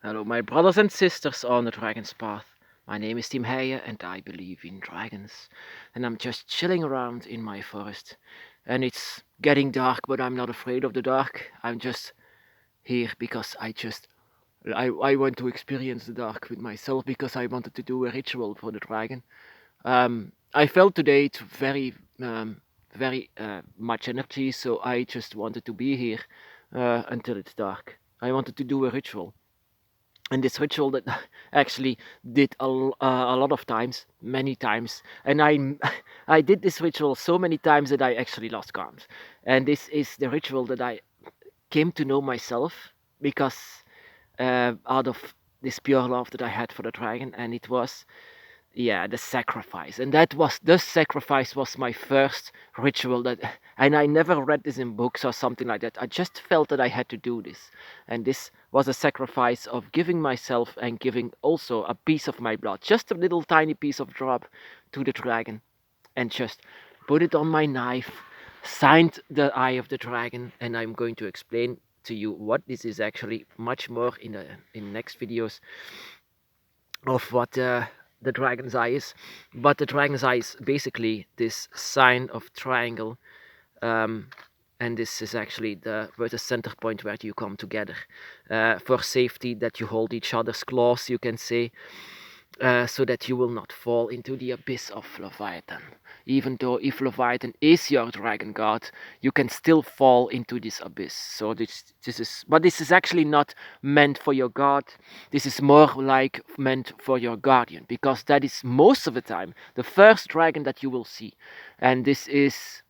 Hello, my brothers and sisters on the Dragon's Path. My name is Tim Heijen and I believe in dragons. And I'm just chilling around in my forest. And it's getting dark, but I'm not afraid of the dark. I'm just here because I want to experience the dark with myself because I wanted to do a ritual for the dragon. I felt today it's very much energy, so I just wanted to be here until it's dark. I wanted to do a ritual, and this ritual that actually did a lot of times, many times, and I did this ritual so many times that I actually lost count. And this is the ritual that I came to know myself because out of this pure love that I had for the dragon, and it was, yeah, the sacrifice. And that was the sacrifice was my first ritual, that, and I never read this in books or something like that. I just felt that I had to do this, and this was a sacrifice of giving myself and giving also a piece of my blood, just a little tiny piece of drop, to the dragon, and just put it on my knife, signed the eye of the dragon. And I'm going to explain to you what this is actually much more in next videos of what the dragon's eye is. But the dragon's eye is basically this sign of triangle, um, and this is actually where the center point where you come together for safety, that you hold each other's claws, you can say, so that you will not fall into the abyss of Leviathan. Even though if Leviathan is your dragon god, you can still fall into this abyss. So this is actually not meant for your god. This is more like meant for your guardian, because that is most of the time the first dragon that you will see, and this is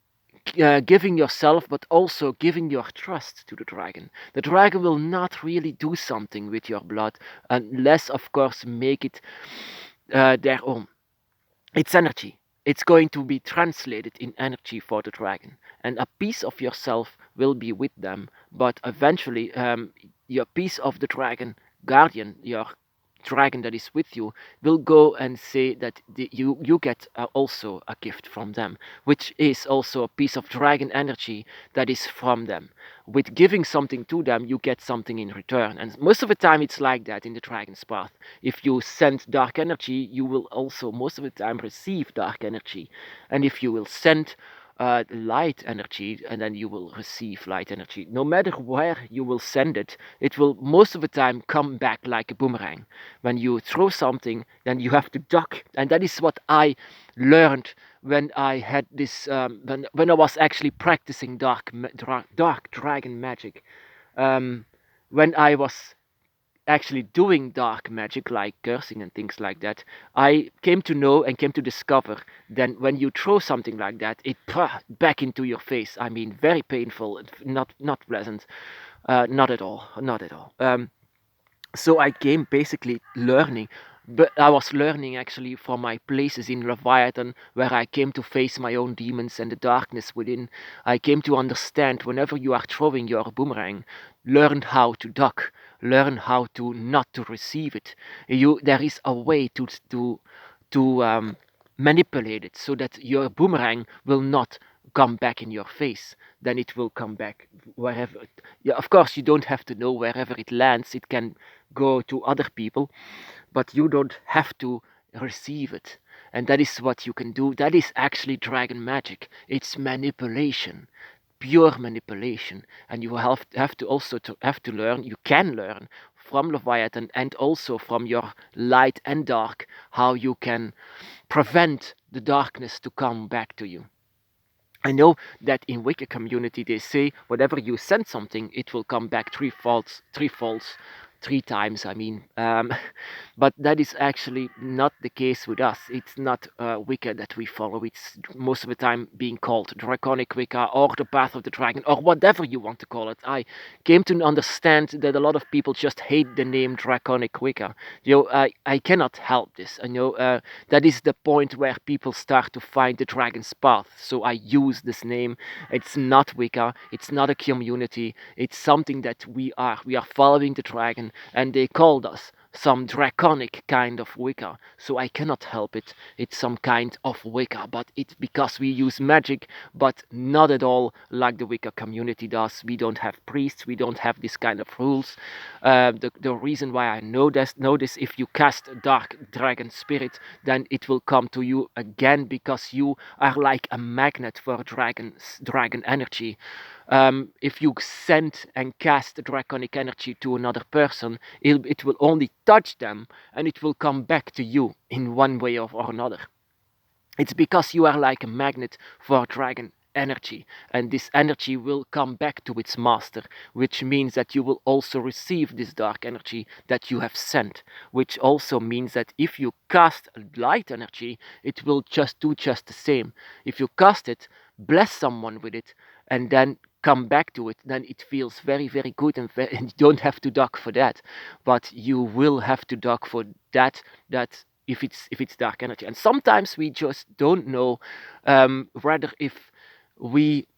giving yourself, but also giving your trust to the dragon. The dragon will not really do something with your blood unless, of course, make it their own. It's energy. It's going to be translated in energy for the dragon, and a piece of yourself will be with them. But eventually, your piece of the dragon guardian, your dragon that is with you, will go and say that you get also a gift from them, which is also a piece of dragon energy that is from them. With giving something to them, you get something in return, and most of the time it's like that in the dragon's path. If you send dark energy, you will also most of the time receive dark energy, and if you will send light energy, and then you will receive light energy. No matter where you will send it, it will most of the time come back like a boomerang. When you throw something, then you have to duck, and that is what I learned when I had this when I was actually practicing dark dragon magic. Um, when I was actually doing dark magic like cursing and things like that, I came to know and came to discover then when you throw something like that, it back into your face. I mean, very painful, not pleasant, not at all, not at all. So I came basically learning, but I was learning actually from my places in Leviathan, where I came to face my own demons and the darkness within. I came to understand whenever you are throwing your boomerang, learn how to duck, learn how to not to receive it. There is a way to manipulate it so that your boomerang will not come back in your face. Then it will come back wherever. Yeah, of course, you don't have to know wherever it lands. It can go to other people, but you don't have to receive it. And that is what you can do. That is actually dragon magic. It's manipulation, pure manipulation. And you have to also have to learn. You can learn from Leviathan and also from your light and dark how you can prevent the darkness to come back to you. I know that in Wicca community they say whatever you send something, it will come back threefolds, three times. I mean, but that is actually not the case with us. It's not Wicca that we follow. It's most of the time being called Draconic Wicca or the Path of the Dragon or whatever you want to call it. I came to understand that a lot of people just hate the name Draconic Wicca. I cannot help this. I know that is the point where people start to find the dragon's path. So I use this name. It's not Wicca. It's not a community. It's something that we are. We are following the dragon, and they called us some draconic kind of wicca, so I cannot help it. It's some kind of wicca, but it's because we use magic, but not at all like the wicca community does. We don't have priests, we don't have this kind of rules. The reason why I know this, if you cast a dark dragon spirit, then it will come to you again, because you are like a magnet for dragon energy. If you send and cast draconic energy to another person, it will only touch them, and it will come back to you in one way or another. It's because you are like a magnet for dragon energy, and this energy will come back to its master, which means that you will also receive this dark energy that you have sent, which also means that if you cast light energy, it will just do just the same. If you cast it, bless someone with it, and then come back to it, then it feels very, very good, and you don't have to duck for that, but you will have to duck for that if it's dark energy. And sometimes we just don't know whether if we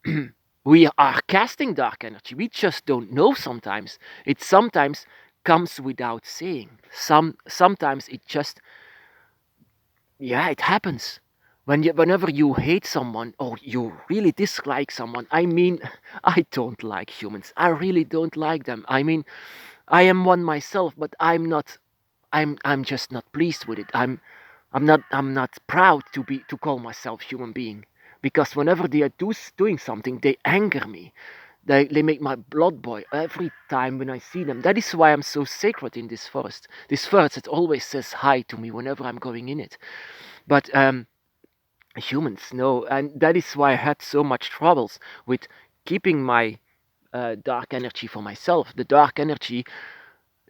we are casting dark energy. We just don't know. Sometimes it sometimes comes without saying. Sometimes it just, yeah, it happens. Whenever you hate someone or you really dislike someone, I mean, I don't like humans. I really don't like them. I mean, I am one myself, but I'm not. I'm just not pleased with it. I'm not proud to call myself human being, because whenever they are doing something, they anger me. They make my blood boil every time when I see them. That is why I'm so sacred in this forest. This forest that always says hi to me whenever I'm going in it. But humans, no, and that is why I had so much troubles with keeping my dark energy for myself. The dark energy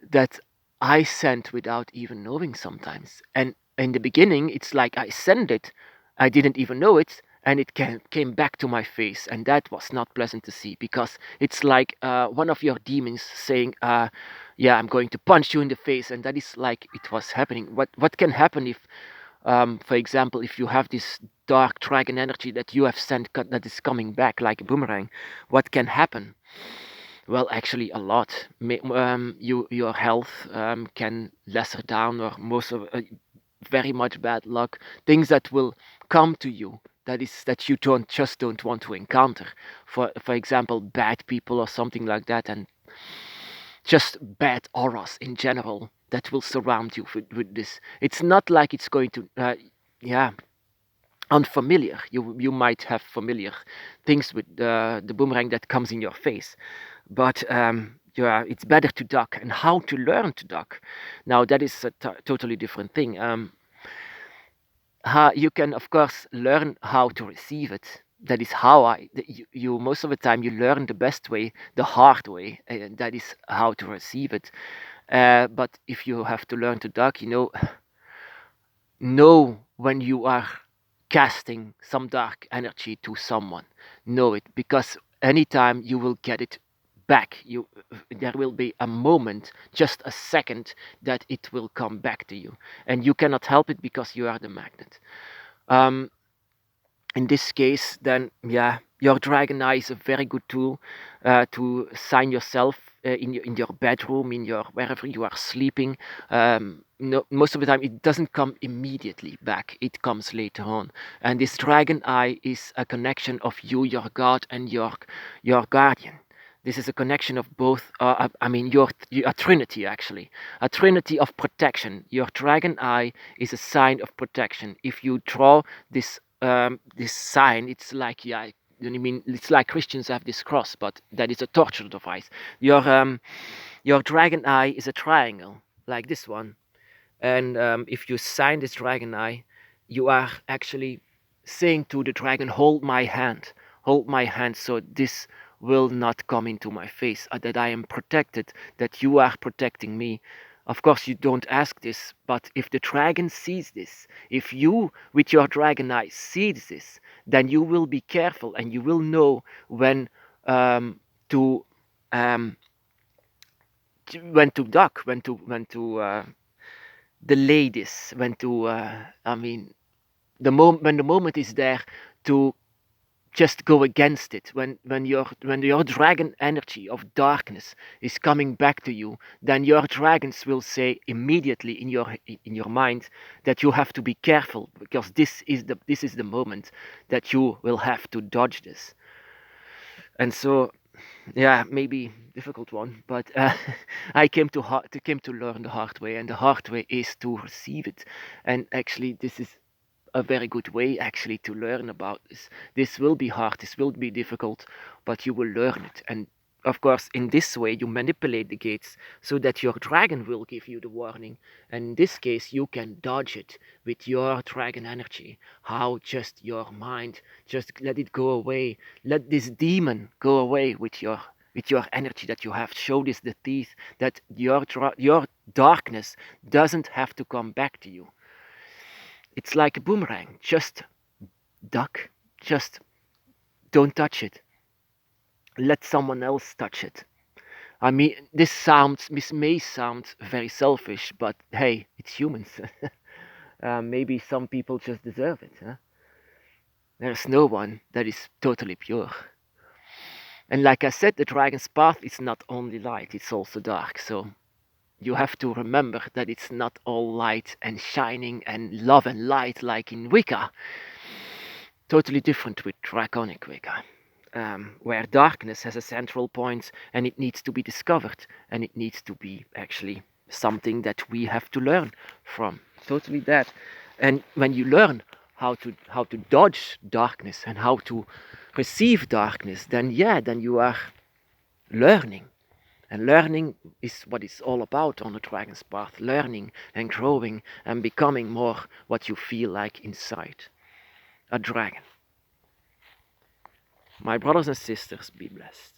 that I sent without even knowing sometimes. And in the beginning, it's like I sent it, I didn't even know it, and it came back to my face. And that was not pleasant to see, because it's like one of your demons saying, yeah, I'm going to punch you in the face. And that is like it was happening. What can happen if, for example, if you have this dark dragon energy that you have sent that is coming back like a boomerang, what can happen? Well, actually, a lot. Your health can lesser down, or most of very much bad luck. Things that will come to you that you don't want to encounter. For example, bad people or something like that, and just bad auras in general that will surround you with this. It's not like it's going to, yeah, unfamiliar. You might have familiar things with the boomerang that comes in your face, but yeah, it's better to duck, and how to learn to duck. Now that is a totally different thing. You can of course learn how to receive it. That is how you most of the time you learn the best way, the hard way. That is how to receive it. But if you have to learn to duck, know when you are casting some dark energy to someone. Know it, because anytime you will get it back. There will be a moment, just a second, that it will come back to you, and you cannot help it because you are the magnet. Um, in this case, then yeah, your dragon eye is a very good tool to sign yourself in your bedroom, in your wherever you are sleeping. No, most of the time, it doesn't come immediately back; it comes later on. And this dragon eye is a connection of you, your god, and your guardian. This is a connection of both. I mean, a trinity actually, a trinity of protection. Your dragon eye is a sign of protection. If you draw this sign, it's like, yeah, I mean, it's like Christians have this cross, but that is a torture device. Your dragon eye is a triangle like this one, and if you sign this dragon eye, you are actually saying to the dragon, hold my hand, so this will not come into my face, that I am protected, that you are protecting me. Of course, you don't ask this, but if the dragon sees this, if you, with your dragon eye, sees this, then you will be careful, and you will know when to um, when to duck, when to delay this, when to I mean, when the moment is there to just go against it. When your dragon energy of darkness is coming back to you, then your dragons will say immediately in your mind that you have to be careful, because this is the moment that you will have to dodge this. And so, yeah, maybe difficult one, but I came to learn the hard way, and the hard way is to receive it. And actually, this is a very good way actually to learn about this. This will be hard, this will be difficult, but you will learn it. And of course, in this way, you manipulate the gates so that your dragon will give you the warning. And in this case, you can dodge it with your dragon energy. How? Just your mind. Just let it go away. Let this demon go away with your energy that you have. Show this the teeth that your darkness doesn't have to come back to you. It's like a boomerang. Just duck. Just don't touch it. Let someone else touch it. I mean, this may sound very selfish, but hey, it's humans. Maybe some people just deserve it. Huh? There's no one that is totally pure. And like I said, the dragon's path is not only light, it's also dark. So you have to remember that it's not all light and shining and love and light like in Wicca. Totally different with Draconic Wicca, where darkness has a central point and it needs to be discovered, and it needs to be actually something that we have to learn from. Totally that. And when you learn how to dodge darkness and how to receive darkness, then you are learning. And learning is what it's all about on the dragon's path. Learning and growing and becoming more what you feel like inside. A dragon. My brothers and sisters, be blessed.